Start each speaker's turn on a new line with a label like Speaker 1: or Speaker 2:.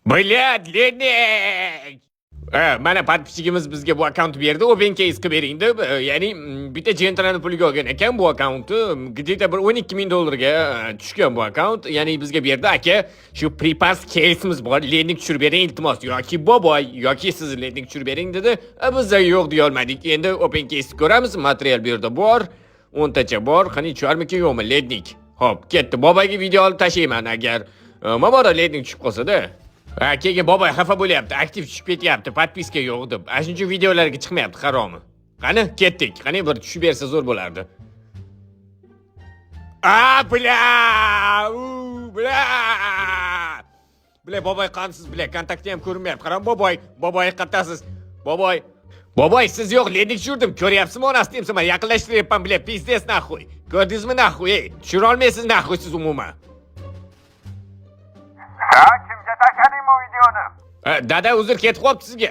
Speaker 1: Bilet Lenik. Mana подписчигimiz bizga bu akkaunt berdi, open case qilib bering deb. Ya'ni bitta jentrani puliga olgan ekan bu akkauntni. Где-то bir 12 ming dollarga tushgan bu akkaunt. Ya'ni bizga berdi aka, shu prepass case'imiz bor, Lenik tushirib bering iltimos yoki boboy yoki siz Lenik tushirib bering dedi. Bizga yo'q deya olmadik. Endi open case ko'ramiz. Material bu yerda bor. 10 tacha bor. Qani tusharmikan yo'qmi Lenik? Hop, ketdi. Boboyga video olib tashlayman agar mabora Lenik tushib qolsa-da. Keyin boboy xafa bo'lyapti, aktiv tushib ketyapti, podpiska yo'q deb. Shuncha videolarga chiqmayapti, haromi. Qani, ketdik. Qani bir tushib bersa zo'r bo'lardi. Bla! Bla boboy qansiz, bla, kontakti ham ko'rinmayapti. Qarang boboy, boboy qattasiz. Boboy. Boboy siz yo'q, Lenik tushirdim. Ko'ryapsizmi onasi demsa, men yaqinlashtiryapman, bla, pizdes naxuy. Ko'rdingizmi naxuy? Tushira olmaysiz naxuy siz umuman.
Speaker 2: Kimga tashlading bu videoni?
Speaker 1: Dada uzr ketib qolibdi sizga.